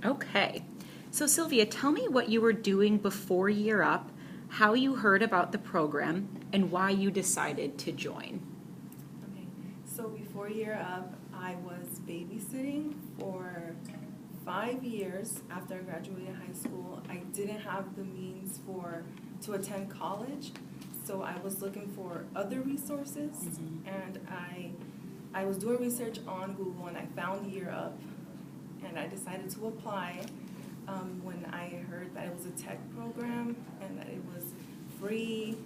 Okay. So Sylvia, tell me what you were doing before Year Up, how you heard about the program, and why you decided to join. Okay, so before Year Up, I was babysitting for 5 years after I graduated high school. I didn't have the means to attend college, so I was looking for other resources, and I was doing research on Google, and I found Year Up, and I decided to apply when I heard that it was a tech program and that it was free,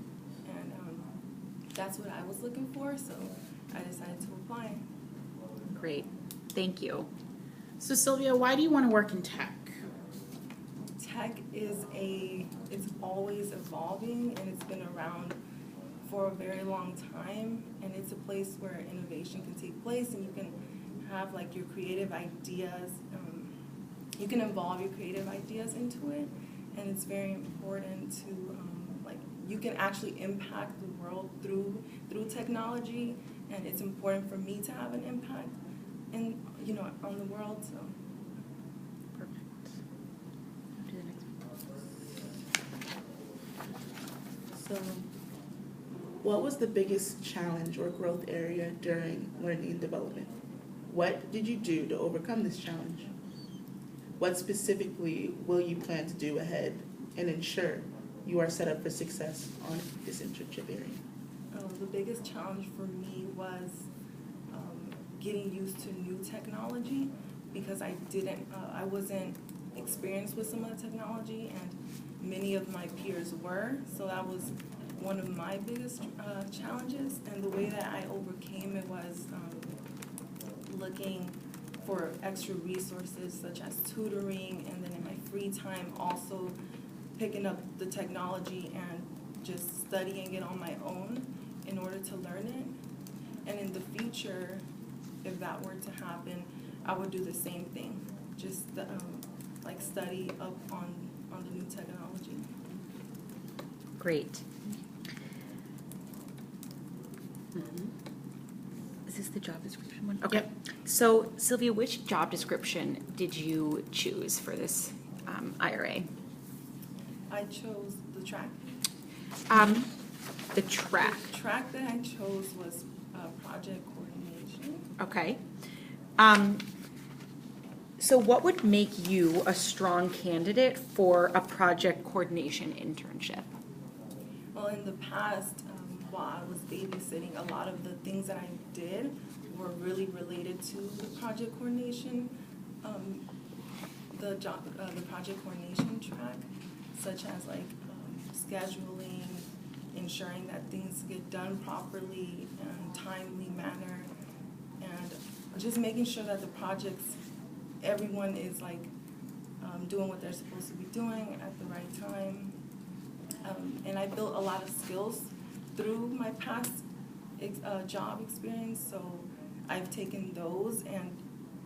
and that's what I was looking for, so I decided to apply. Great. Thank you. So Sylvia, why do you want to work in tech? Tech it's always evolving, and it's been around for a very long time, and it's a place where innovation can take place, and you can have like your creative ideas, you can involve your creative ideas into it, and it's very important to you can actually impact the world through technology, and it's important for me to have an impact on the world. So. Perfect. Do the next one. So, what was the biggest challenge or growth area during learning and development? What did you do to overcome this challenge? What specifically will you plan to do ahead and ensure you are set up for success on this internship area? The biggest challenge for me was getting used to new technology, because I wasn't experienced with some of the technology, and many of my peers were, so that was one of my biggest challenges. And the way that I overcame it was looking for extra resources such as tutoring, and then in my free time also picking up the technology and just studying it on my own in order to learn it. And in the future, if that were to happen, I would do the same thing, just study up on the new technology. Great. Is this the job description one? Okay. Yep. So Sylvia, which job description did you choose for this IRA? I chose the track. The track. The track that I chose was project coordination. Okay. So what would make you a strong candidate for a project coordination internship? Well, in the past, while I was babysitting, a lot of the things that I did were really related to the project coordination, the project coordination track, such as scheduling, ensuring that things get done properly and timely manner, and just making sure that the projects, everyone is doing what they're supposed to be doing at the right time. And I built a lot of skills through my past job experience, so I've taken those and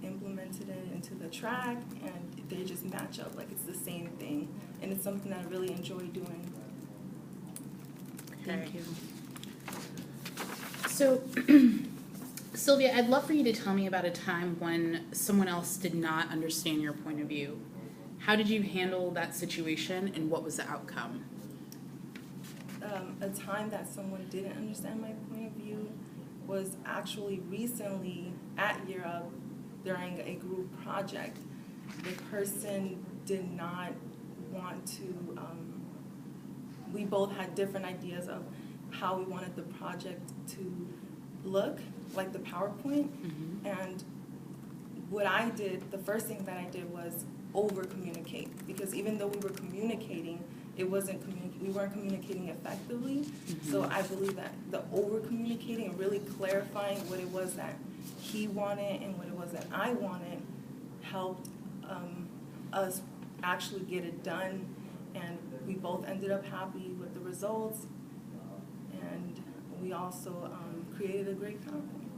implemented it into the track, and they just match up like it's the same thing, and it's something that I really enjoy doing. Thank you. So, Sylvia, I'd love for you to tell me about a time when someone else did not understand your point of view. How did you handle that situation, and what was the outcome? A time that someone didn't understand my point of view was actually recently at Year Up during a group project. The person did not want to, we both had different ideas of how we wanted the project to look, like the PowerPoint. And what I did, the first thing that I did was over-communicate, because even though we were communicating, we weren't communicating effectively. So I believe that the over-communicating and really clarifying what it was that he wanted and what it was that I wanted helped us actually get it done, and we both ended up happy with the results, and we also created a great PowerPoint.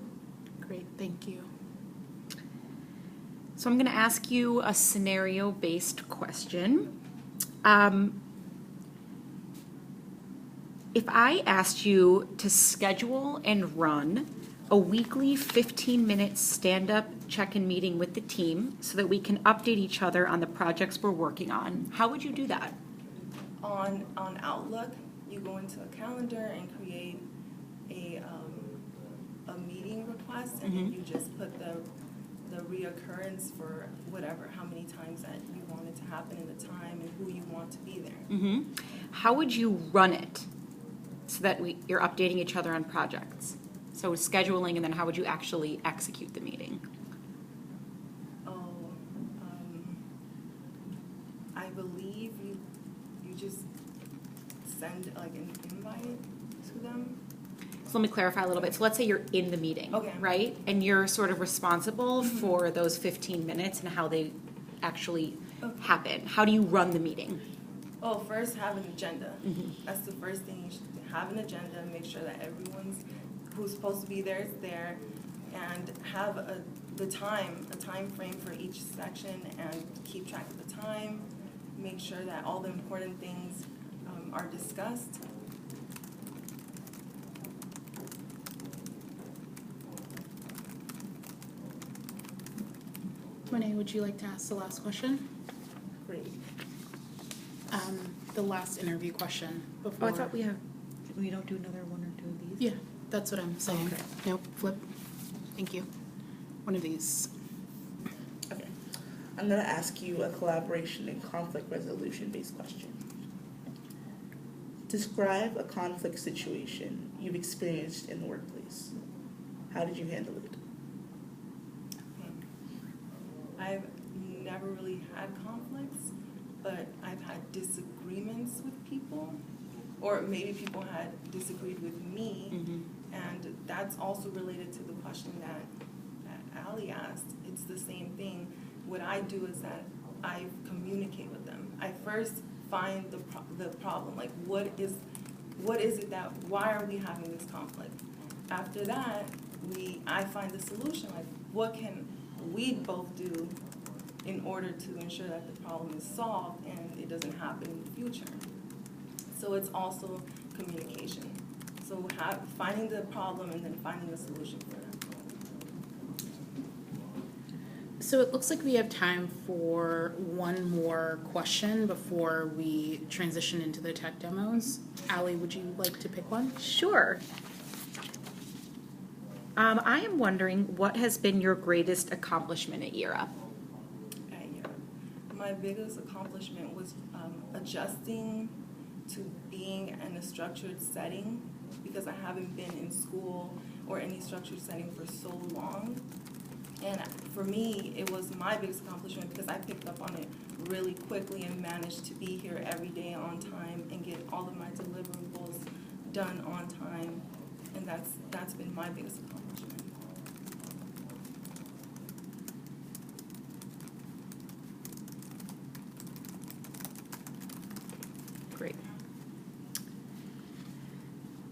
Great, thank you. So I'm going to ask you a scenario-based question. If I asked you to schedule and run a weekly 15-minute stand-up check-in meeting with the team so that we can update each other on the projects we're working on. How would you do that? On Outlook, you go into a calendar and create a meeting request, and then you just put the reoccurrence for whatever, how many times that you want it to happen in the time and who you want to be there. How would you run it so that you're updating each other on projects? So scheduling, and then how would you actually execute the meeting? I believe you just send like an invite to them. So let me clarify a little bit. So let's say you're in the meeting, Okay. right? And you're sort of responsible for those 15 minutes and how they actually happen. How do you run the meeting? Oh, first have an agenda. That's the first thing. You should have an agenda, make sure that everyone's who's supposed to be there is there, and have a time frame for each section, and keep track of the time. Make sure that all the important things are discussed. Renee, would you like to ask the last question? Great. The last interview question Oh, before. I thought we don't do another one or two of these? Yeah, that's what I'm saying. Okay. Nope, flip. Thank you. One of these. Okay. I'm going to ask you a collaboration and conflict resolution based question. Describe a conflict situation you've experienced in the workplace. How did you handle it? I've never really had conflicts, but I've had disagreements with people, or maybe people had disagreed with me, and that's also related to the question that Allie asked. It's the same thing. What I do is that I communicate with them. I first find the problem, like what is it that, why are we having this conflict? After that, I find the solution, like what can we both do in order to ensure that the problem is solved and it doesn't happen in the future. So it's also communication. So finding the problem and then finding the solution for that. So it looks like we have time for one more question before we transition into the tech demos. Allie, would you like to pick one? Sure. I am wondering, what has been your greatest accomplishment at Year Up? At Year Up, my biggest accomplishment was adjusting to being in a structured setting, because I haven't been in school or any structured setting for so long. And for me, it was my biggest accomplishment because I picked up on it really quickly and managed to be here every day on time and get all of my deliverables done on time. And that's been my biggest accomplishment.